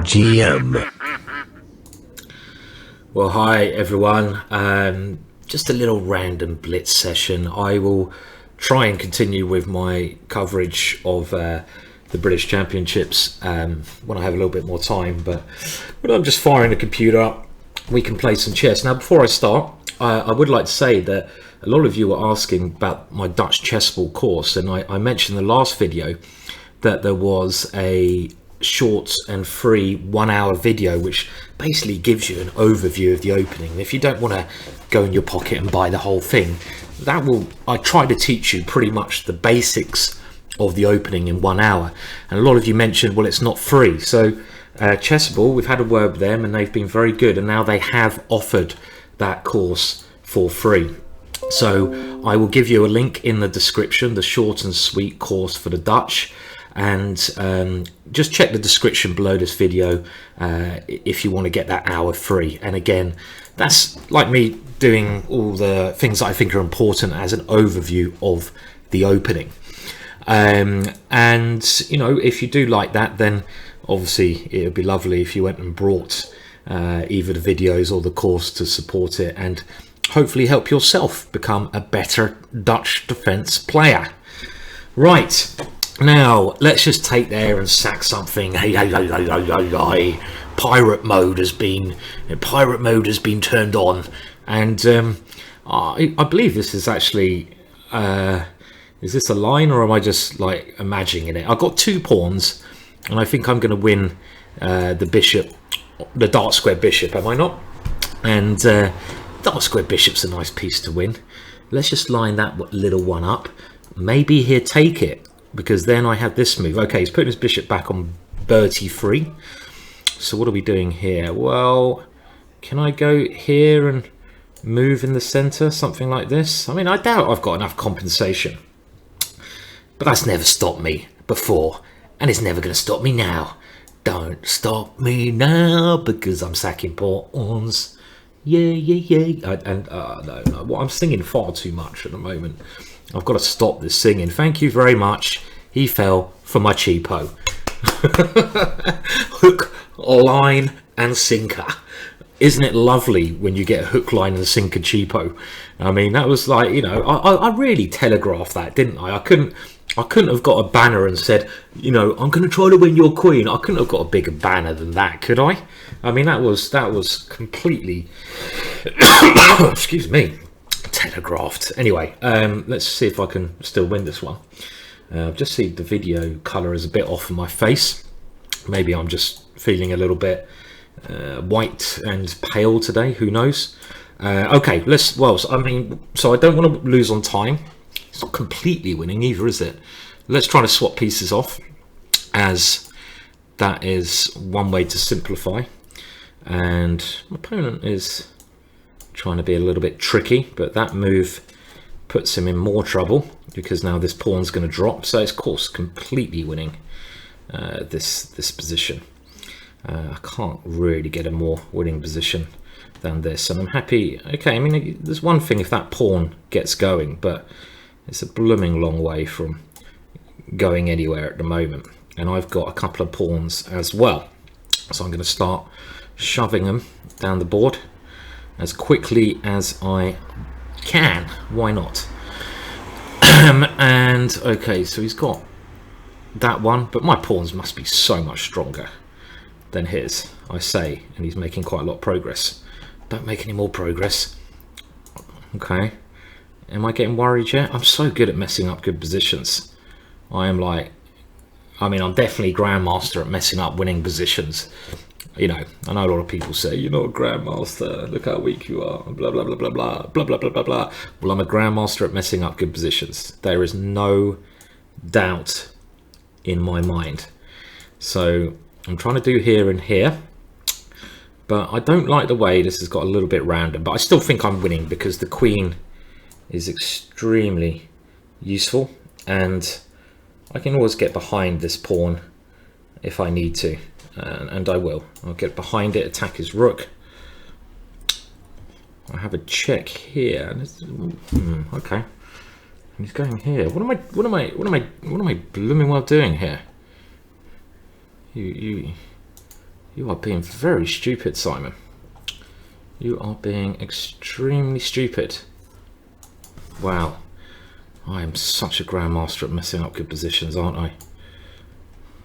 GingerGM. Well, hi everyone. Just a little random blitz session. I will try and continue with my coverage of the British Championships when I have a little bit more time. But when I'm just firing the computer up, we can play some chess. Now, before I start, I would like to say that a lot of you were asking about my Dutch chessball course, and I mentioned in the last video that there was a short and free 1 hour video which basically gives you an overview of the opening. If you don't want to go in your pocket and buy the whole thing, I try to teach you pretty much the basics of the opening in 1 hour. And a lot of you mentioned, well, it's not free. So Chessable, we've had a word with them and they've been very good, and now they have offered that course for free. So I will give you a link in the description, the short and sweet course for the Dutch. And just check the description below this video if you want to get that hour free. And again, that's like me doing all the things that I think are important as an overview of the opening. And you know, if you do like that, then obviously it would be lovely if you went and brought either the videos or the course to support it, and hopefully help yourself become a better Dutch defense player. Right. Now, let's just take there and sack something. Pirate mode has been turned on, and I believe this is actually is this a line, or am I just like imagining it? I've got 2 pawns, and I think I'm going to win the bishop, the dark square bishop. Am I not? And dark square bishop's a nice piece to win. Let's just line that little one up. Maybe he'll take it, because then I have this move. Okay, he's putting his bishop back on Bertie free. So what are we doing here? Well, can I go here and move in the center, something like this? I mean, I doubt I've got enough compensation, but that's never stopped me before, and it's never going to stop me now. Don't stop me now, because I'm sacking pawns. Yeah. No. Well, I'm singing far too much at the moment. I've got to stop this singing. Thank you very much. He fell for my cheapo. Hook, line, and sinker. Isn't it lovely when you get a hook, line, and sinker cheapo? I mean, that was like, you know, I really telegraphed that, didn't I? I couldn't have got a banner and said, you know, I'm going to try to win your queen. I couldn't have got a bigger banner than that, could I? I mean, that was completely excuse me, telegraphed. Anyway, let's see if I can still win this one. I've just seen the video color is a bit off of my face. Maybe I'm just feeling a little bit white and pale today, who knows. Okay, so I don't want to lose on time. It's not completely winning either, is it? Let's try to swap pieces off, as that is one way to simplify. And my opponent is trying to be a little bit tricky, but that move puts him in more trouble, because now this pawn's going to drop. So it's, of course, completely winning this position. I can't really get a more winning position than this, and I'm happy. Okay, I mean, there's one thing if that pawn gets going, but it's a blooming long way from going anywhere at the moment, and I've got a couple of pawns as well. So I'm going to start shoving them down the board as quickly as I can. Why not? And okay, so he's got that one, but my pawns must be so much stronger than his, I say, and he's making quite a lot of progress. Don't make any more progress. Okay, am I getting worried yet? I'm so good at messing up good positions. I'm definitely Grandmaster at messing up winning positions. You know, I know a lot of people say, you're not a Grandmaster, look how weak you are, blah, blah, blah, blah, blah, blah, blah, blah, blah, blah. Well, I'm a Grandmaster at messing up good positions. There is no doubt in my mind. So I'm trying to do here and here, but I don't like the way this has got a little bit random, but I still think I'm winning, because the queen is extremely useful, and I can always get behind this pawn if I need to. And I will. I'll get behind it, attack his rook. I have a check here. Okay. He's going here. What am I blooming well doing here? You You are being very stupid, Simon. You are being extremely stupid. Wow. I am such a grandmaster at messing up good positions, aren't I?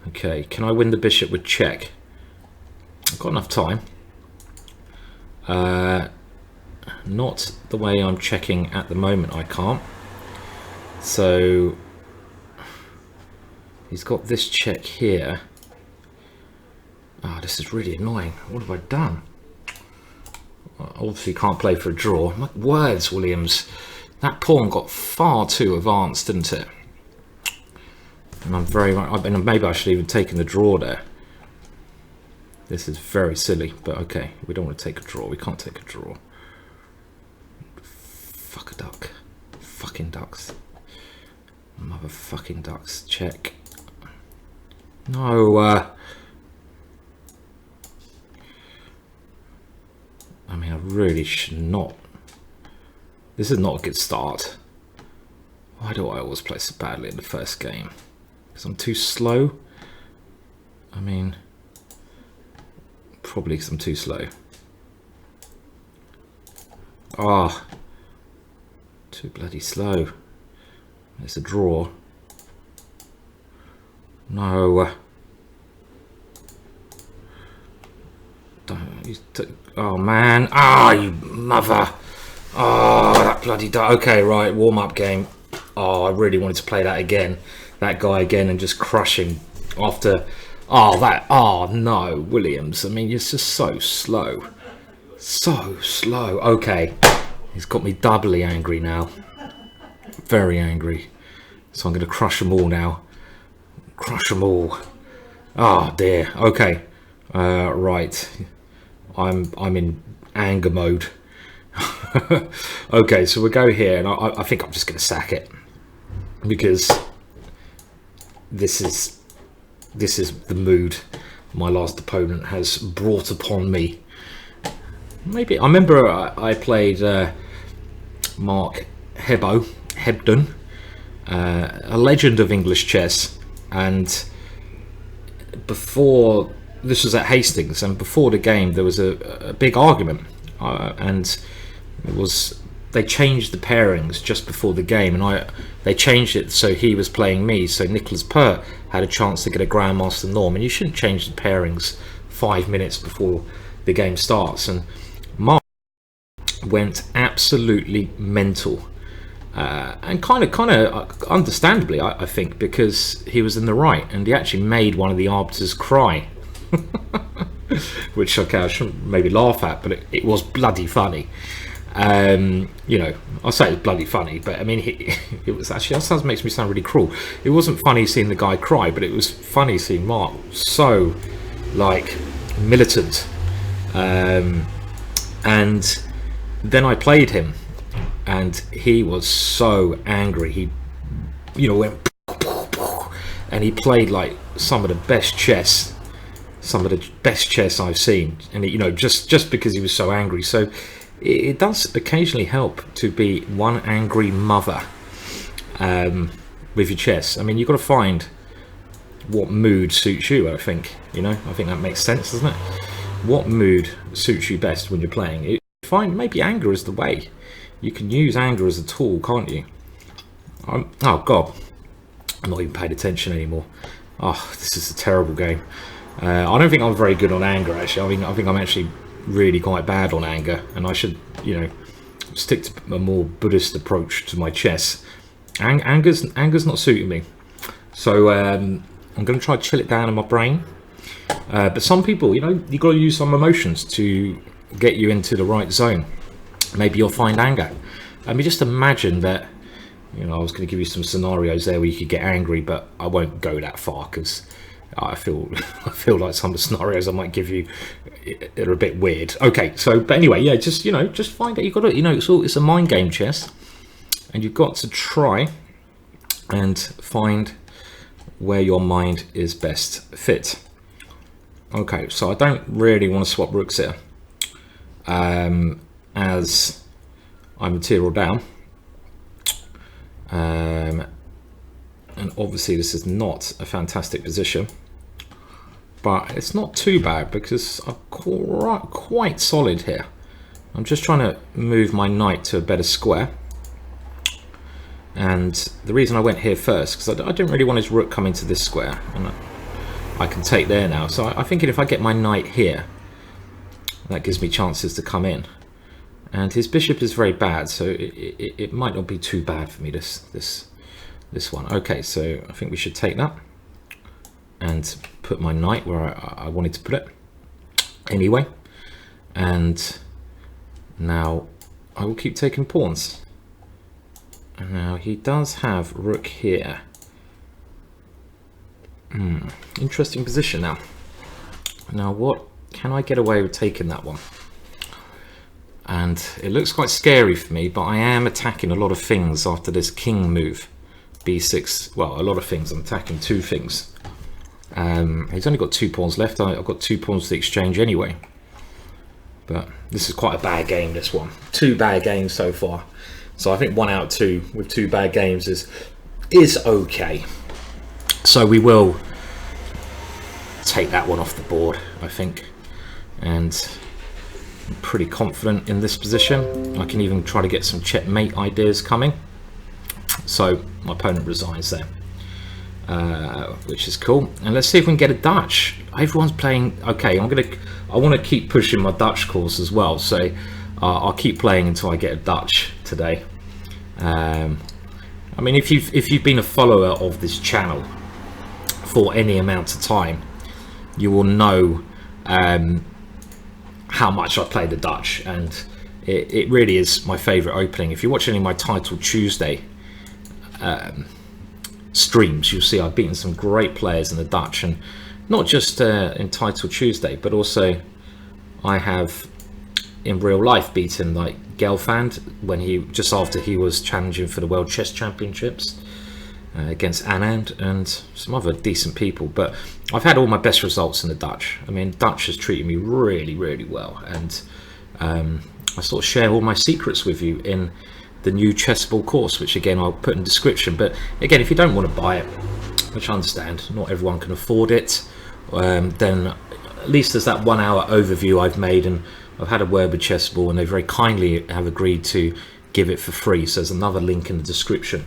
Okay, can I win the bishop with check? I've got enough time. Not the way I'm checking at the moment, I can't. So he's got this check here. Ah, this is really annoying. What have I done? Obviously can't play for a draw. My words, Williams. That pawn got far too advanced, didn't it? And I'm very much, maybe I should have even taken the draw there. This is very silly, but okay. We don't want to take a draw. We can't take a draw. Fuck a duck. Fucking ducks. Motherfucking ducks. Check. No, I mean, I really should not. This is not a good start. Why do I always play so badly in the first game? Because I'm too slow? I mean, probably because I'm too slow. Ah, too bloody slow. It's a draw. No. Oh man. Ah, you mother. Oh, that bloody okay, right, warm-up game. Oh, I really wanted to play that again. That guy again and just crush him after. Oh no, Williams. I mean, it's just so slow. So slow. Okay. He's got me doubly angry now. Very angry. So I'm going to crush them all now. Crush them all. Oh dear. Okay. Right. I'm in anger mode. Okay, so we'll go here, and I think I'm just going to sack it because this is the mood my last opponent has brought upon me. Maybe I remember I played Mark Hebden, a legend of English chess, and before this was at Hastings, and before the game there was a big argument, and it was they changed the pairings just before the game, and they changed it so he was playing me, so Nicholas Pert had a chance to get a Grandmaster norm, and you shouldn't change the pairings 5 minutes before the game starts. And Mark went absolutely mental, and kind of understandably, I think, because he was in the right, and he actually made one of the arbiters cry. Which I shouldn't maybe laugh at, but it was bloody funny. You know, I'll say it's bloody funny, but I mean, it was actually, that sounds, makes me sound really cruel. It wasn't funny seeing the guy cry, but it was funny seeing Mark so like militant. And then I played him, and he was so angry. He, you know, went and he played like some of the best chess I've seen, and you know, just because he was so angry. So it does occasionally help to be one angry mother with your chess. I mean, you've got to find what mood suits you. I think, you know, I think that makes sense, doesn't it? What mood suits you best when you're playing? Find maybe anger is the way. You can use anger as a tool, can't you? Oh god, I'm not even paying attention anymore. Oh, this is a terrible game. I don't think I'm very good on anger, actually. I think I'm actually really quite bad on anger, and I should, you know, stick to a more Buddhist approach to my chess. Anger's not suiting me, so I'm going to try to chill it down in my brain. But some people, you know, you've got to use some emotions to get you into the right zone. Maybe you'll find anger. I mean, just imagine that. You know, I was going to give you some scenarios there where you could get angry, but I won't go that far because I feel like some of the scenarios I might give you are a bit weird. Okay, so but anyway, yeah, just, you know, just find out. You've got to, you know, it's a mind game, chess, and you've got to try and find where your mind is best fit. Okay, so I don't really want to swap rooks here, as I'm material down. And obviously this is not a fantastic position. but it's not too bad because I'm quite solid here. I'm just trying to move my knight to a better square. And the reason I went here first, because I didn't really want his rook coming to this square. And I can take there now. So I'm thinking if I get my knight here, that gives me chances to come in. And his bishop is very bad, so it might not be too bad for me, this one. Okay, so I think we should take that and put my knight where I wanted to put it anyway. And now I will keep taking pawns. And now he does have rook here. Interesting position now. Now what can I get away with taking that one? And it looks quite scary for me, but I am attacking a lot of things after this king move. B6, well, a lot of things. I'm attacking 2 things. He's only got 2 pawns left. I've got 2 pawns to exchange anyway. But this is quite a bad game, this one. 2 bad games so far. So I think 1 out of 2 with 2 bad games is okay. So we will take that one off the board, I think. And I'm pretty confident in this position. I can even try to get some checkmate ideas coming. So my opponent resigns there, which is cool. And let's see if we can get a Dutch. Everyone's playing. Okay, I want to keep pushing my Dutch course as well. So I'll keep playing until I get a Dutch today. I mean, if you've been a follower of this channel for any amount of time, you will know how much I play the Dutch, and it really is my favorite opening. If you watch any of my Title Tuesday streams, you'll see I've beaten some great players in the Dutch, and not just in Title Tuesday, but also I have in real life beaten like Gelfand when just after he was challenging for the World Chess Championships against Anand and some other decent people. But I've had all my best results in the Dutch. I mean, Dutch has treated me really well, and I sort of share all my secrets with you in the new chessable course, which again I'll put in the description. But again, if you don't want to buy it, which I understand, not everyone can afford it, then at least there's that 1 hour overview I've made, and I've had a word with Chessable, and they very kindly have agreed to give it for free. So there's another link in the description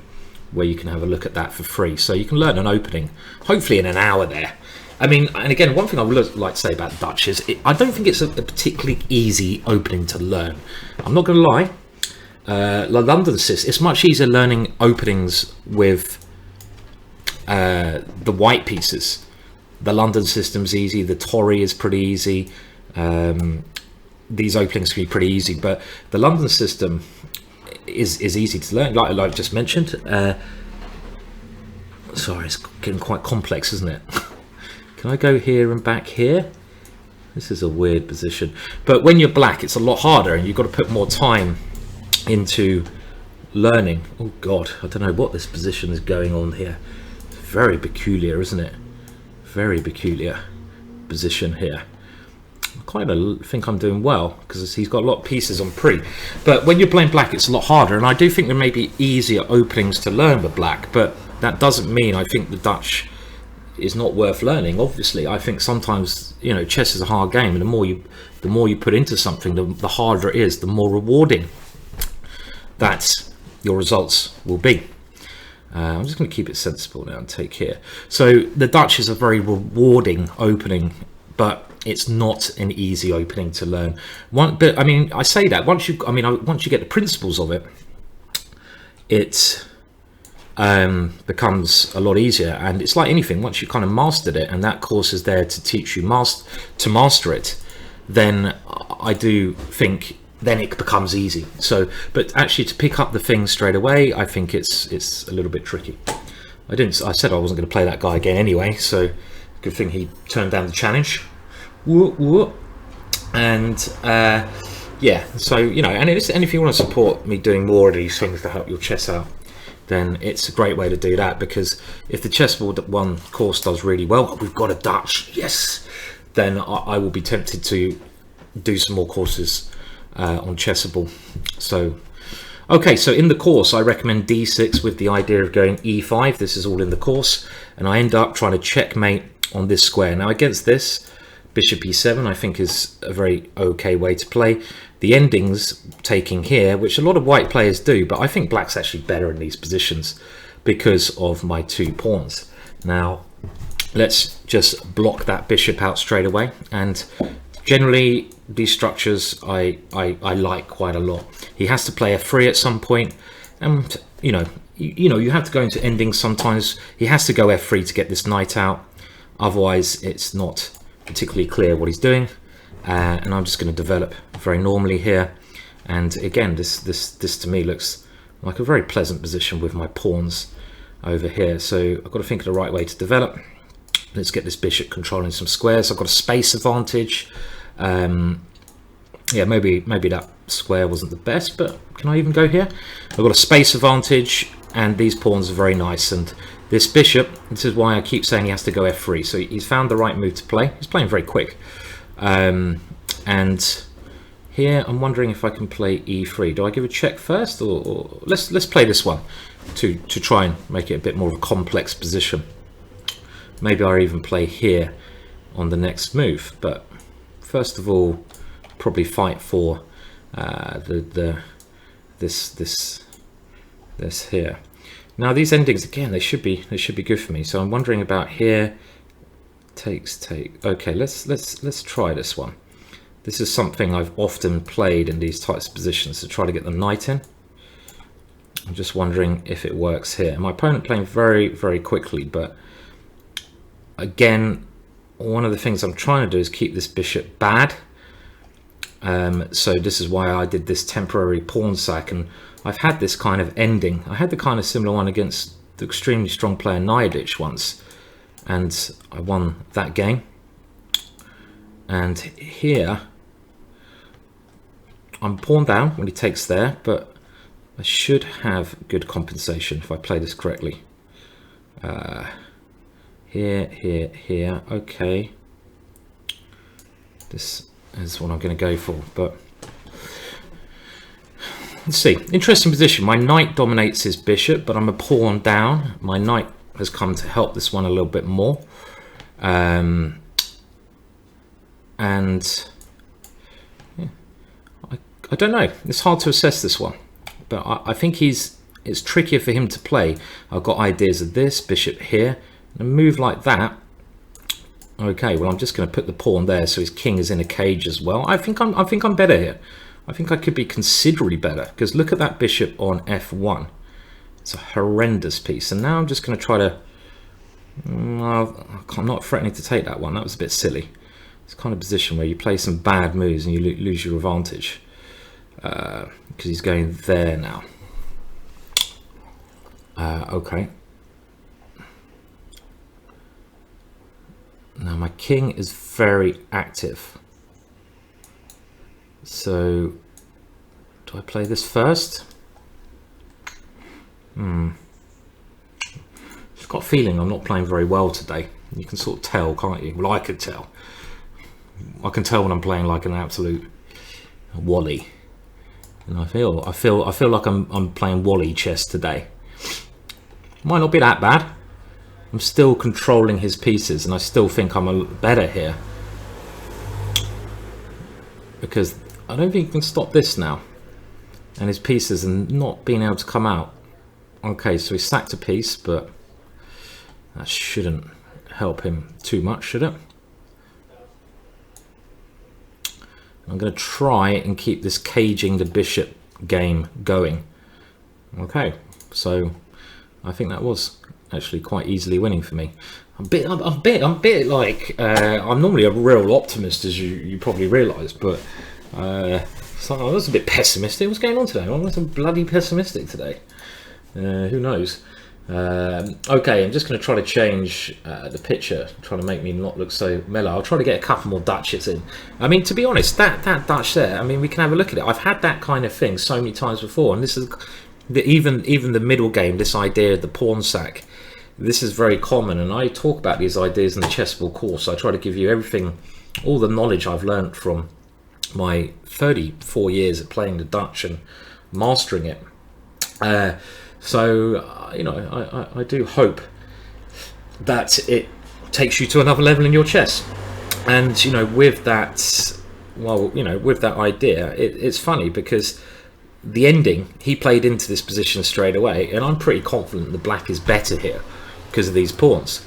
where you can have a look at that for free. So you can learn an opening, hopefully in an hour there. I mean, and again, one thing I would like to say about Dutch is I don't think it's a particularly easy opening to learn. I'm not going to lie. The London system, it's much easier learning openings with the white pieces. The London system's easy. The Tory is pretty easy. These openings can be pretty easy, but the London system is easy to learn, like I just mentioned. Sorry, it's getting quite complex, isn't it? Can I go here and back here? This is a weird position, but when you're black it's a lot harder, and you've got to put more time into learning. Oh god, I don't know what this position is going on here. Very peculiar, isn't it? Very peculiar position here. I think I'm doing well because he's got a lot of pieces on pre, but when you're playing black it's a lot harder, and I do think there may be easier openings to learn with black, but that doesn't mean I think the Dutch is not worth learning. Obviously, I think sometimes, you know, chess is a hard game, and the more you put into something, the harder it is, the more rewarding that your results will be. I'm just going to keep it sensible now and take here. So the Dutch is a very rewarding opening, but it's not an easy opening to learn. But I mean, I say that once you get the principles of it, it becomes a lot easier. And it's like anything, once you kind of mastered it, and that course is there to teach you to master it, then I do think then it becomes easy. So, but actually to pick up the thing straight away, I think it's a little bit tricky. I said I wasn't going to play that guy again anyway, so good thing he turned down the challenge. And yeah, so, you know, and if you want to support me doing more of these things to help your chess out, then it's a great way to do that. Because if the chessboard one course does really well, we've got a Dutch, yes, then I will be tempted to do some more courses on Chessable. So okay, so in the course I recommend d6 with the idea of going e5. This is all in the course, and I end up trying to checkmate on this square. Now against this, bishop e7 I think is a very okay way to play. The endings taking here, which a lot of white players do, but I think black's actually better in these positions because of my 2 pawns. Now let's just block that bishop out straight away, and generally these structures I like quite a lot. He has to play f3 at some point, and you have to go into endings sometimes. He has to go f3 to get this knight out, otherwise it's not particularly clear what he's doing. And I'm just going to develop very normally here, and again this to me looks like a very pleasant position with my pawns over here. So I've got to think of the right way to develop. Let's get this bishop controlling some squares. I've got a space advantage. Yeah, maybe that square wasn't the best, but can I even go here? I've got a space advantage, and these pawns are very nice. And this bishop, this is why I keep saying he has to go f3. So he's found the right move to play. He's playing very quick. And here I'm wondering if I can play e3. Do I give a check first, or let's play this one to try and make it a bit more of a complex position. Maybe I'll even play here on the next move, but first of all, probably fight for this here. Now these endings again, they should be good for me. So I'm wondering about here. Take. Okay, let's try this one. This is something I've often played in these types of positions to try to get the knight in. I'm just wondering if it works here. My opponent playing very quickly, but again, one of the things I'm trying to do is keep this bishop bad. So this is why I did this temporary pawn sack, and I've had this kind of ending. I had the kind of similar one against the extremely strong player Nidich once, and I won that game. And here I'm pawn down when he takes there, but I should have good compensation if I play this correctly. Here. Okay, this is what I'm going to go for, but let's see. Interesting position. My knight dominates his bishop, but I'm a pawn down. My knight has come to help this one a little bit more. And yeah, I don't know. It's hard to assess this one, but I think it's trickier for him to play. I've got ideas of this bishop here, and a move like that. Okay, well I'm just going to put the pawn there, so his king is in a cage as well. I think I'm better here. I think I could be considerably better, because look at that bishop on f1. It's a horrendous piece, and now I'm just going to try to. I'm not threatening to take that one. That was a bit silly. It's kind of position where you play some bad moves and you lose your advantage, because he's going there now. Okay. Now my king is very active. So do I play this first? I've got a feeling I'm not playing very well today. You can sort of tell, can't you? Well, I could tell. I can tell when I'm playing like an absolute Wally, and I feel like I'm playing Wally chess today. Might not be that bad. I'm still controlling his pieces, and I still think I'm a better here, because I don't think you can stop this now, and his pieces and not being able to come out. Okay, so he sacked a piece, but that shouldn't help him too much, should it? I'm going to try and keep this caging the bishop game going. Okay, so I think that was actually quite easily winning for me. I'm a bit like I'm normally a real optimist, as you probably realise, but so I was a bit pessimistic. What's going on today? I was bloody pessimistic today. Who knows? Okay, I'm just going to try to change the picture, trying to make me not look so mellow. I'll try to get a couple more Dutches in. I mean, to be honest, that Dutch there, I mean, we can have a look at it. I've had that kind of thing so many times before, and this is even the middle game, this idea of the pawn sack, this is very common, and I talk about these ideas in the chessable course. I try to give you everything, all the knowledge I've learned from my 34 years of playing the Dutch and mastering it. So you know, I do hope that it takes you to another level in your chess. And, you know, with that, well, you know, with that idea, it's funny because the ending, he played into this position straight away, and I'm pretty confident the black is better here because of these pawns.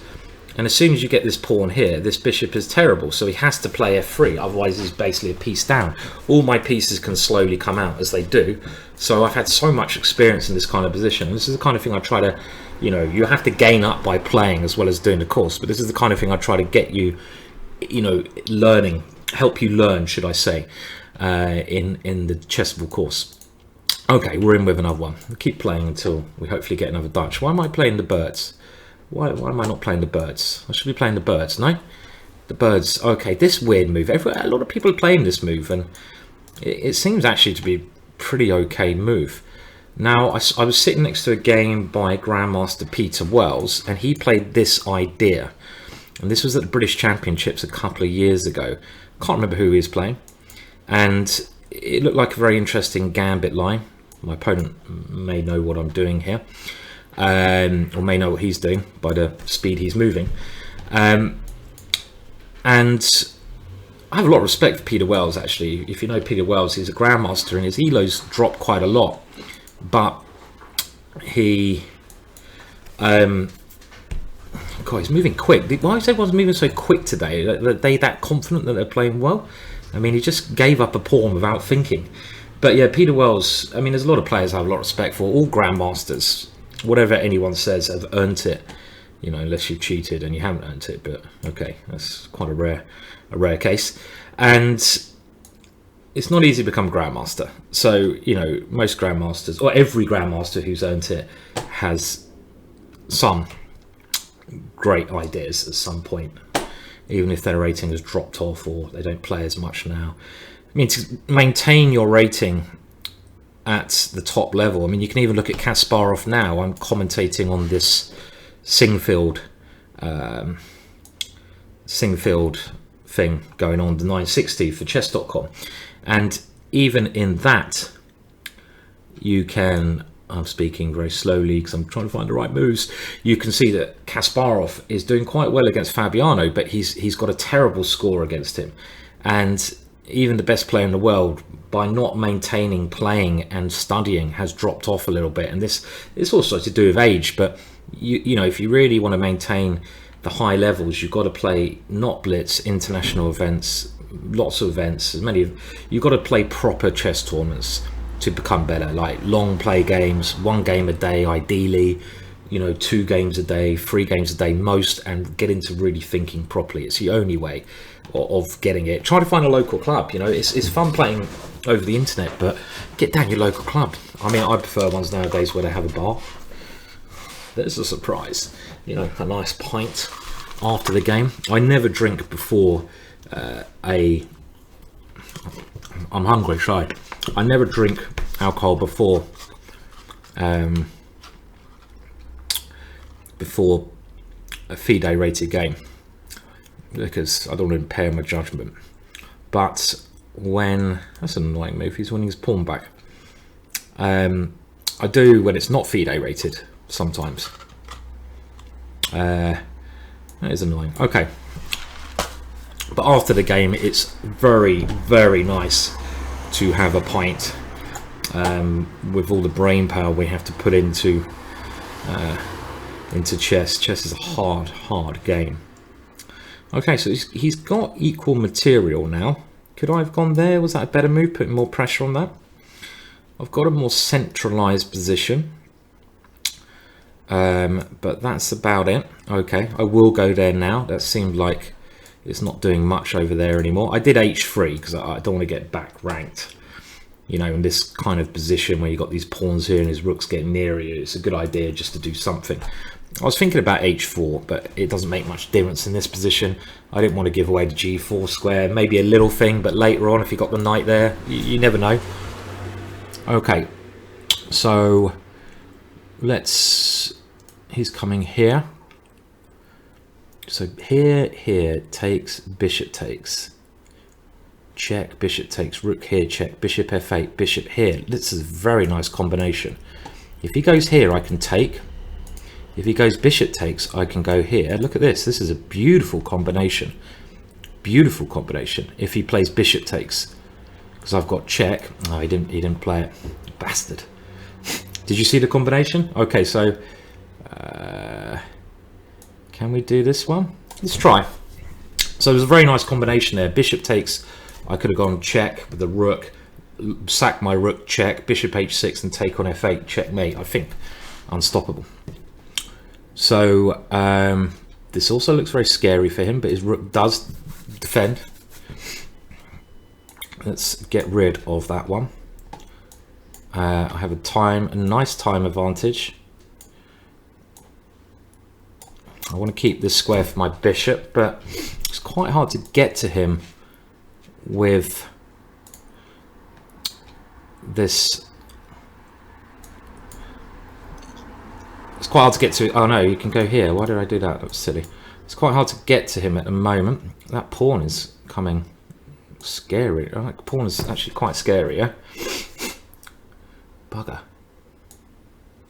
And as soon as you get this pawn here, this bishop is terrible, so he has to play f3, otherwise he's basically a piece down. All my pieces can slowly come out as they do, so I've had so much experience in this kind of position. This is the kind of thing I try to, you know, you have to gain up by playing as well as doing the course, but this is the kind of thing I try to get you, you know, learning, help you learn, should I say, in the chessable course. Okay, we're in with another one. We'll keep playing until we hopefully get another Dutch. Why am I playing the birds? Why am I not playing the birds? I should be playing the birds, no? The birds, okay, this weird move. A lot of people are playing this move, and it seems actually to be a pretty okay move. Now, I was sitting next to a game by Grandmaster Peter Wells, and he played this idea. And this was at the British Championships a couple of years ago. Can't remember who he was playing. And it looked like a very interesting Gambit line. My opponent may know what I'm doing here. Or may know what he's doing by the speed he's moving. And I have a lot of respect for Peter Wells, actually. If you know Peter Wells, he's a Grandmaster and his elos drop quite a lot. But he... God, he's moving quick. Why is everyone moving so quick today? Are they that confident that they're playing well? I mean, he just gave up a pawn without thinking. But yeah, Peter Wells, I mean, there's a lot of players I have a lot of respect for. All Grandmasters, whatever anyone says, have earned it. You know, unless you've cheated and you haven't earned it. But okay, that's quite a rare case. And it's not easy to become Grandmaster. So, you know, most Grandmasters, or every Grandmaster who's earned it, has some great ideas at some point, even if their rating has dropped off or they don't play as much now. I mean, to maintain your rating at the top level, I mean, you can even look at Kasparov now. I'm commentating on this Singfield thing going on, the 960 for chess.com, and even in that you can, I'm speaking very slowly because I'm trying to find the right moves, you can see that Kasparov is doing quite well against Fabiano, but he's got a terrible score against him. And even the best player in the world, by not maintaining playing and studying, has dropped off a little bit. And this is also to do with age, but you know, if you really want to maintain the high levels, you've got to play not blitz, international events, lots of events, you've got to play proper chess tournaments to become better, like long play games, 1 game a day ideally, you know, 2 games a day, 3 games a day most, and get into really thinking properly. It's the only way of getting it. Try to find a local club. You know, it's fun playing over the internet, but get down your local club. I mean, I prefer ones nowadays where they have a bar. There's a surprise, you know, a nice pint after the game. I never drink before I'm hungry, sorry. I never drink alcohol before a FIDE rated game, because I don't want to impair my judgment. But when, that's an annoying move, he's winning his pawn back. I do when it's not FIDE rated sometimes. That is annoying. Okay, but after the game it's very, very nice to have a pint with all the brain power we have to put into chess. Chess is a hard game. Okay, so he's got equal material now. Could I have gone there? Was that a better move, putting more pressure on that? I've got a more centralized position, but that's about it. Okay, I will go there now. That seemed like it's not doing much over there anymore. I did h3 because I don't want to get back ranked. You know, in this kind of position where you've got these pawns here and his rook's getting near you, it's a good idea just to do something. I was thinking about h4, but it doesn't make much difference in this position. I didn't want to give away the g4 square. Maybe a little thing, but later on, if you got the knight there, you never know. Okay, so he's coming here. So here takes, bishop takes. Check, bishop takes, rook here, check, bishop f8, bishop here. This is a very nice combination. If he goes here, I can take. If he goes bishop takes, I can go here. Look at this. This is a beautiful combination. Beautiful combination. If he plays bishop takes, because I've got check. Oh, he didn't play it. Bastard. Did you see the combination? Okay, so can we do this one? Let's try. So there's a very nice combination there. Bishop takes. I could have gone check with the rook, sack my rook, check, bishop h6, and take on f8, checkmate. I think unstoppable. So this also looks very scary for him, but his rook does defend. Let's get rid of that one. I have a nice time advantage. I want to keep this square for my bishop, but it's quite hard to get to him with this. It's quite hard to get to. Oh no, you can go here. Why did I do that? That was silly. It's quite hard to get to him at the moment. That pawn is coming scary. That pawn is actually quite scary, yeah? Bugger.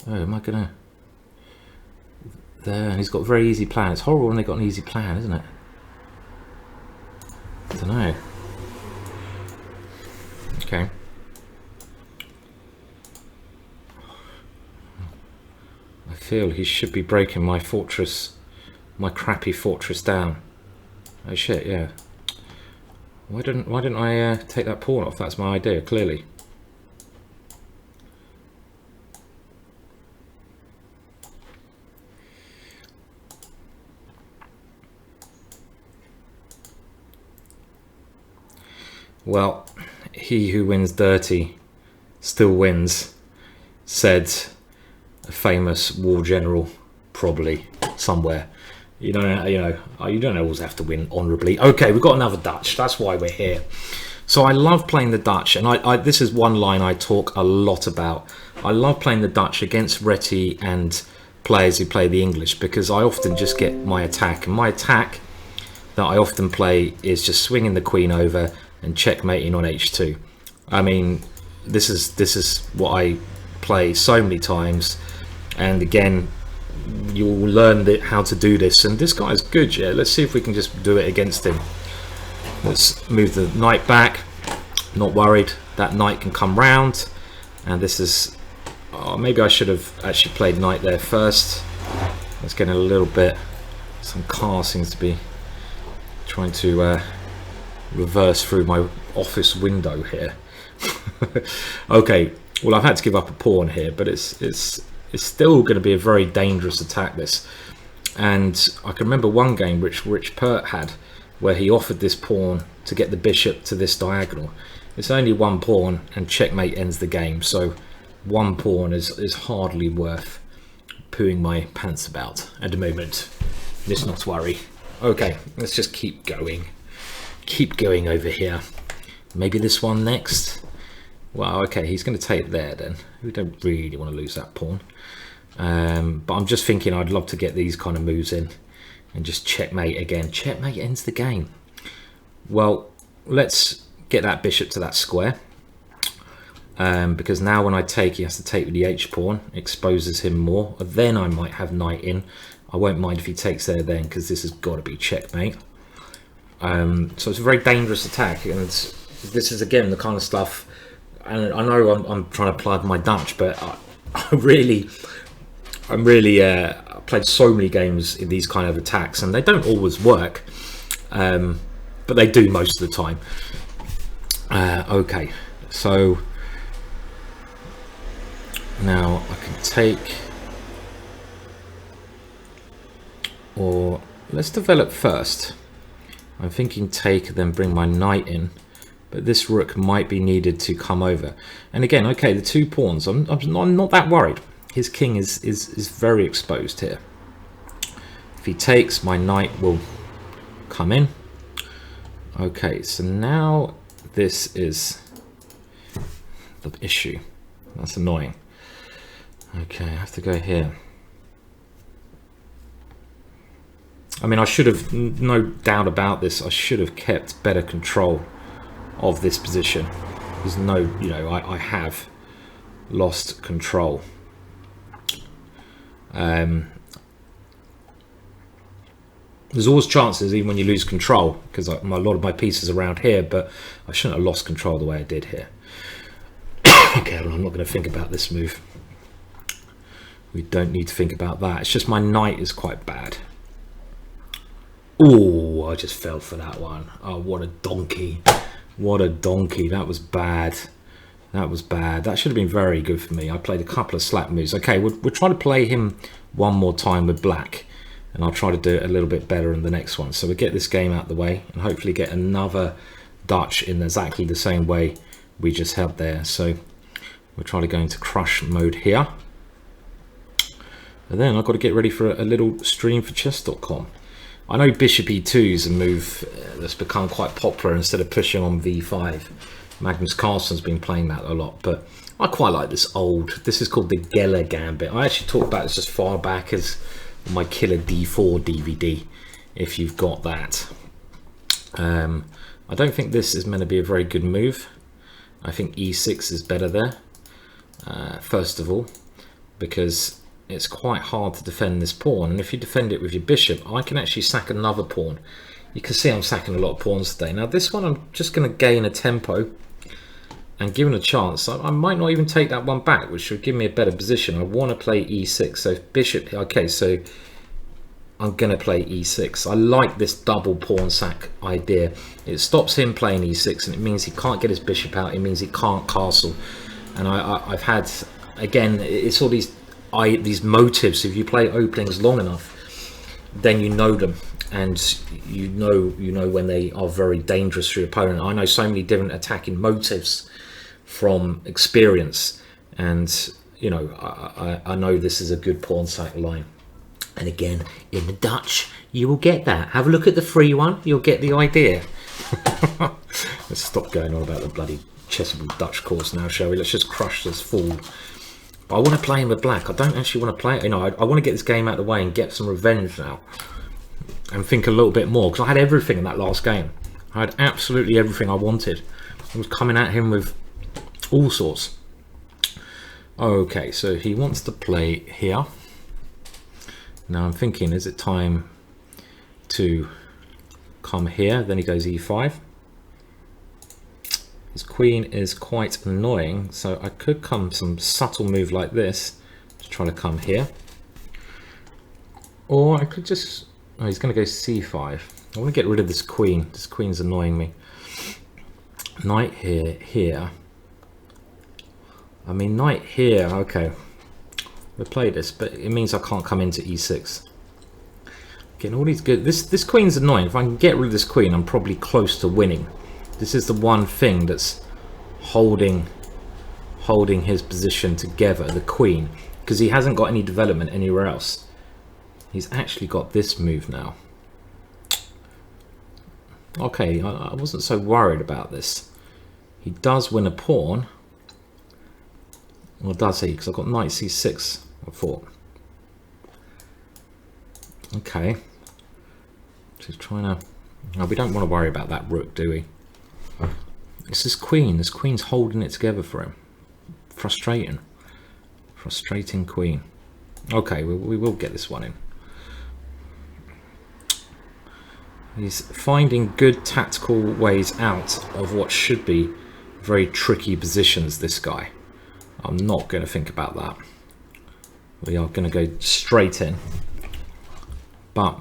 Oh, am I gonna... There, and he's got a very easy plan. It's horrible when they've got an easy plan, isn't it? I don't know. Okay. I feel he should be breaking my fortress, my crappy fortress down. Oh shit, yeah. Why didn't I take that pawn off? That's my idea, clearly. Well, he who wins dirty still wins, said a famous war general, probably somewhere. You don't always have to win honourably. Okay, we've got another Dutch. That's why we're here. So I love playing the Dutch, and this is one line I talk a lot about. I love playing the Dutch against Reti and players who play the English, because I often just get my attack, and my attack that I often play is just swinging the queen over and checkmating on h2. I mean, this is what I play so many times, and again, you'll learn how to do this. And this guy's good, yeah. Let's see if we can just do it against him. Let's move the knight back. Not worried, that knight can come round. And this is, maybe I should have actually played knight there first. It's getting a little bit, some car seems to be trying to reverse through my office window here. Okay, well, I've had to give up a pawn here, but it's still going to be a very dangerous attack, this. And I can remember one game which Rich Pert had, where he offered this pawn to get the bishop to this diagonal. It's only one pawn, and checkmate ends the game. So one pawn is hardly worth pooing my pants about at the moment. Let's not worry. Okay, let's just keep going. Keep going over here. Maybe this one next. Well, okay, he's going to take there then. We don't really want to lose that pawn. But I'm just thinking I'd love to get these kind of moves in and just checkmate again. Checkmate ends the game. Well, let's get that bishop to that square. Because now when I take, he has to take with the h pawn, exposes him more. Then I might have knight in. I won't mind if he takes there then, because this has got to be checkmate. So it's a very dangerous attack, and this is again the kind of stuff. And I know I'm trying to plug my Dutch, but I'm really played so many games in these kind of attacks, and they don't always work, but they do most of the time. Okay, so now I can take, or let's develop first. I'm thinking take, then bring my knight in, but this rook might be needed to come over. And again, okay, the two pawns, I'm not that worried. His king is very exposed here. If he takes, my knight will come in. Okay, so now this is the issue. That's annoying. Okay, I have to go here. I mean, I should have, no doubt about this, I should have kept better control of this position. There's no, I have lost control. There's always chances, even when you lose control, because a lot of my pieces are around here, but I shouldn't have lost control the way I did here. Okay, well, I'm not going to think about this move. We don't need to think about that. It's just my knight is quite bad. Oh, I just fell for that one. Oh, what a donkey. What a donkey. That was bad. That was bad. That should have been very good for me. I played a couple of slap moves. Okay, we'll try to play him one more time with black, and I'll try to do it a little bit better in the next one. So we'll get this game out of the way and hopefully get another Dutch in exactly the same way we just had there. So we'll try to go into crush mode here. And then I've got to get ready for a little stream for chess.com. I know bishop e2 is a move that's become quite popular instead of pushing on v5. Magnus Carlsen's been playing that a lot, but I quite like this this is called the Geller Gambit. I actually talked about this as far back as my Killer D4 DVD, if you've got that. I don't think this is meant to be a very good move. I think e6 is better there, first of all, because it's quite hard to defend this pawn, and if you defend it with your bishop, I can actually sack another pawn. You can see I'm sacking a lot of pawns today. Now this one I'm just going to gain a tempo, and given a chance I might not even take that one back, which should give me a better position. I want to play e6, so bishop, okay, so I'm going to play e6. I like this double pawn sack idea. It stops him playing e6, and it means he can't get his bishop out. It means he can't castle. And I've had, again, it's all these motives. If you play openings long enough, then you know them, and you know when they are very dangerous for your opponent. I know so many different attacking motives from experience, and you know, I know this is a good pawn sack line. And again, in the Dutch, you will get that. Have a look at the free one, you'll get the idea. Let's stop going on about the bloody Chessable Dutch course now, shall we? Let's just crush this fool. But I want to play him with black. I don't actually want to play it. You know, I want to get this game out of the way and get some revenge now, and think a little bit more, because I had everything in that last game. I had absolutely everything I wanted. I was coming at him with all sorts. Okay, so he wants to play here. Now I'm thinking, is it time to come here? Then he goes e5. His queen is quite annoying, so I could come some subtle move like this to try to come here. Or I could just... Oh, he's going to go c5. I want to get rid of this queen. This queen's annoying me. Knight here. I mean, knight here, okay. We'll play this, but it means I can't come into e6. Getting all these good... This queen's annoying. If I can get rid of this queen, I'm probably close to winning. This is the one thing that's holding his position together, the queen, because he hasn't got any development anywhere else. He's actually got this move now. Okay, I wasn't so worried about this. He does win a pawn. Well, does he? Because I've got knight c6, I thought. Okay. Just trying to... No, we don't want to worry about that rook, do we? It's this queen. This queen's holding it together for him. Frustrating. Frustrating queen. Okay, we will get this one in. He's finding good tactical ways out of what should be very tricky positions, this guy. I'm not going to think about that. We are going to go straight in. But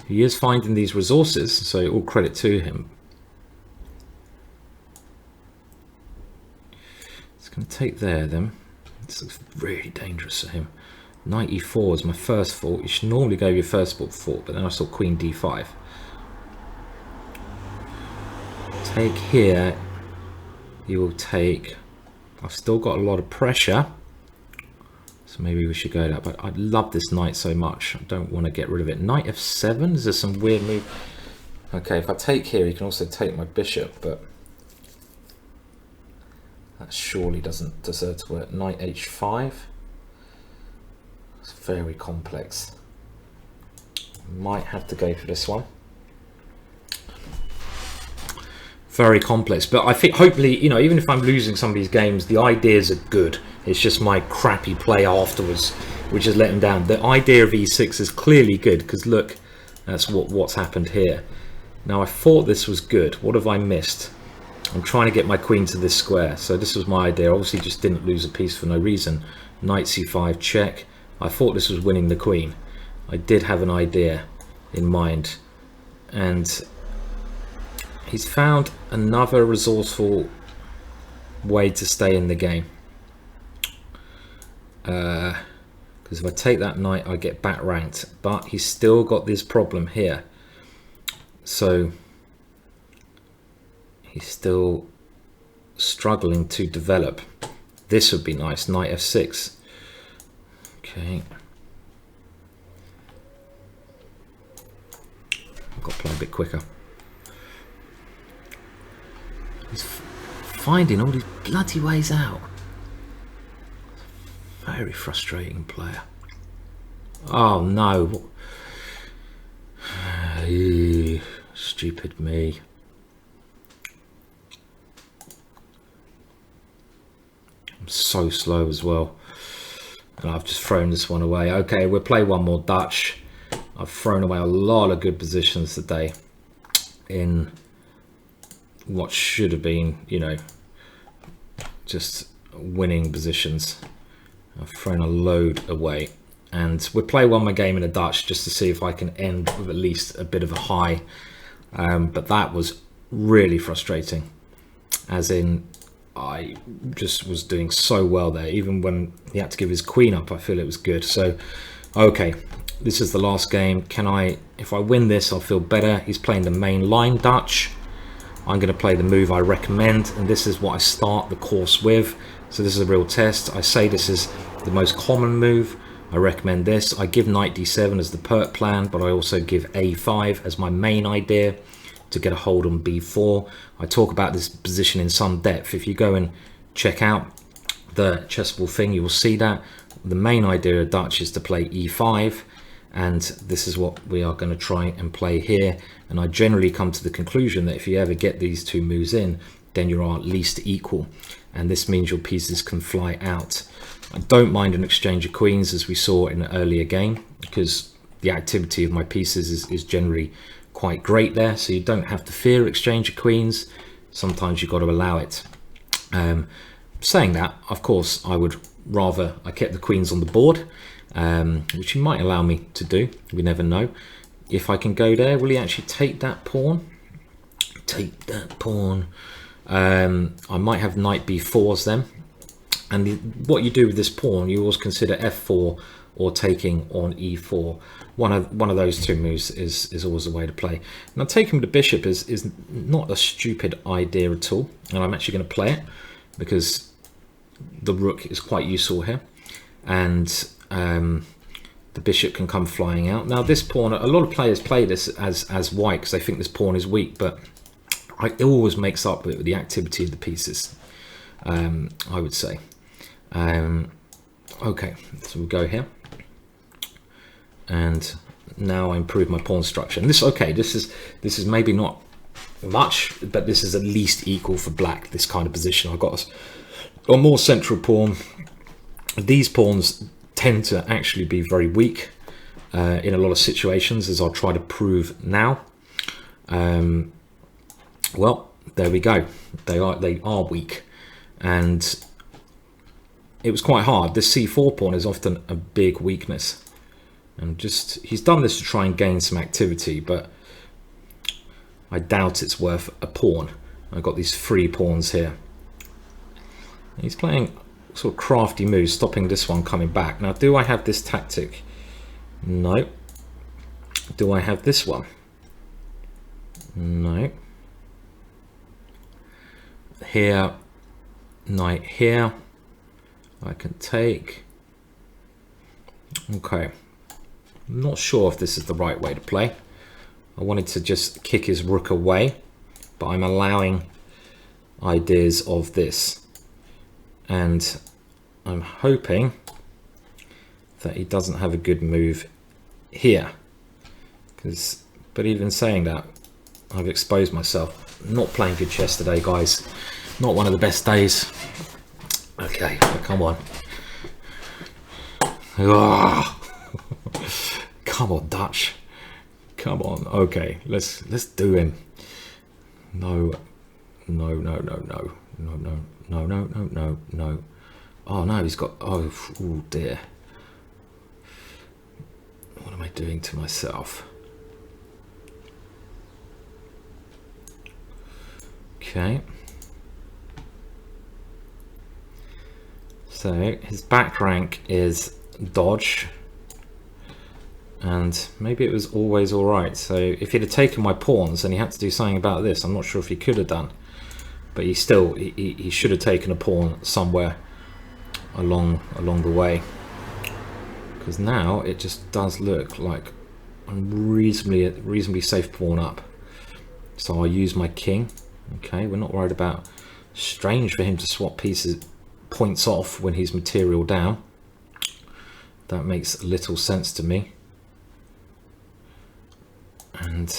he is finding these resources, so all credit to him. It's going to take there then. This looks really dangerous for him. Knight e4 is my first thought. You should normally go your first thought, but then I saw queen d5. Take here. You will take... I've still got a lot of pressure, so maybe we should go that. But I love this knight so much. I don't want to get rid of it. Knight f7. Is there some weird move? Okay, if I take here, you can also take my bishop, but that surely doesn't deserve to work. Knight h5. It's very complex. Might have to go for this one. Very complex, but I think hopefully, you know, even if I'm losing some of these games, the ideas are good. It's just my crappy play afterwards which has let him down. The idea of e6 is clearly good, because look, that's what's happened here. Now I thought this was good. What have I missed? I'm trying to get my queen to this square, so this was my idea. Obviously just didn't lose a piece for no reason. Knight c5 check. I thought this was winning the queen. I did have an idea in mind, and he's found another resourceful way to stay in the game. Because if I take that knight, I get back ranked, but he's still got this problem here. So he's still struggling to develop. This would be nice, knight f6. Okay. I've got to play a bit quicker. He's finding all these bloody ways out. Very frustrating player. Oh no. Stupid me. I'm so slow as well. And I've just thrown this one away. Okay, we'll play one more Dutch. I've thrown away a lot of good positions today in what should have been, you know, just winning positions. I've thrown a load away, and we'll play one more game in a Dutch just to see if I can end with at least a bit of a high. But that was really frustrating, as in I just was doing so well there. Even when he had to give his queen up, I feel it was good. So okay, this is the last game. If I win this, I'll feel better. He's playing the main line Dutch. I'm going to play the move I recommend, and this is what I start the course with. So this is a real test. I say this is the most common move. I recommend this. I give knight d7 as the pert plan, but I also give a5 as my main idea to get a hold on b4. I talk about this position in some depth. If you go and check out the chessable thing, you will see that the main idea of Dutch is to play e5, and this is what we are going to try and play here. And I generally come to the conclusion that if you ever get these two moves in, then you are at least equal, and this means your pieces can fly out. I don't mind an exchange of queens, as we saw in an earlier game, because the activity of my pieces is generally quite great there, so you don't have to fear exchange of queens. Sometimes you've got to allow it. Saying that, of course, I would rather I kept the queens on the board, which he might allow me to do. We never know. If I can go there, will he actually take that pawn? Take that pawn. I might have knight b4s then. And what you do with this pawn, you always consider f4 or taking on e4. One of those two moves is always a way to play. Now taking the bishop is not a stupid idea at all, and I'm actually going to play it because the rook is quite useful here, and the bishop can come flying out. Now this pawn, a lot of players play this as white because they think this pawn is weak, but it always makes up with the activity of the pieces, I would say. Okay, so we'll go here, and now I improve my pawn structure. And this is maybe not much, but this is at least equal for black. This kind of position, I've got a more central pawn. These pawns tend to actually be very weak in a lot of situations, as I'll try to prove now. Well, there we go. They are weak, and it was quite hard. This c4 pawn is often a big weakness, and he's done this to try and gain some activity, but I doubt it's worth a pawn. I've got these 3 pawns here. He's playing sort of crafty moves, stopping this one coming back. Now, do I have this tactic? No. Do I have this one? No. Here, knight here. I can take. Okay. I'm not sure if this is the right way to play. I wanted to just kick his rook away, but I'm allowing ideas of this. And I'm hoping that he doesn't have a good move here. But even saying that, I've exposed myself. I'm not playing good chess today, guys. Not one of the best days. Okay, come on. Ah. Come on, Dutch. Come on. Okay, let's do him. No. No, no, no, no. No, no, no, no, no, no, no. Oh no, he's got, oh dear. What am I doing to myself? Okay. So his back rank is dodge. And maybe it was always alright. So if he'd have taken my pawns and he had to do something about this, I'm not sure if he could have done. But he still, he should have taken a pawn somewhere along the way. Because now it just does look like I'm reasonably safe pawn up. So I'll use my king. Okay, we're not worried about. Strange for him to swap points off when he's material down. That makes little sense to me. And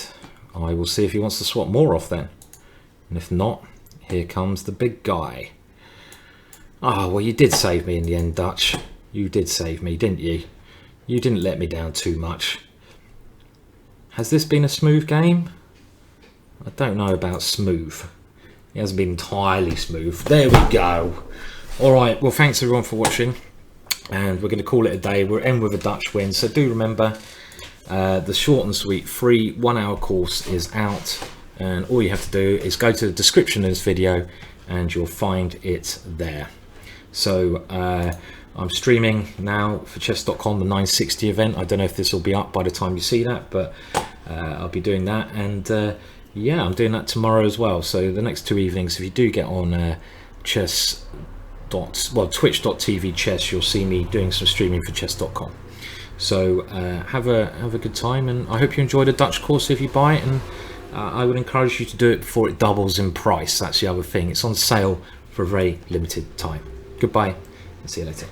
I will see if he wants to swap more off then. And if not, here comes the big guy. Ah, well, you did save me in the end, Dutch. You did save me, didn't you? You didn't let me down too much. Has this been a smooth game? I don't know about smooth. It hasn't been entirely smooth. There we go. Alright, well, thanks everyone for watching. And we're going to call it a day. We'll end with a Dutch win. So do remember, the short and sweet free 1 hour course is out. And all you have to do is go to the description of this video and you'll find it there. So I'm streaming now for chess.com, the 960 event. I don't know if this will be up by the time you see that, but I'll be doing that. And yeah, I'm doing that tomorrow as well. So the next 2 evenings, if you do get on twitch.tv chess, you'll see me doing some streaming for chess.com. So have a good time, and I hope you enjoy the Dutch course if you buy it. And I would encourage you to do it before it doubles in price. That's the other thing. It's on sale for a very limited time. Goodbye, and see you later.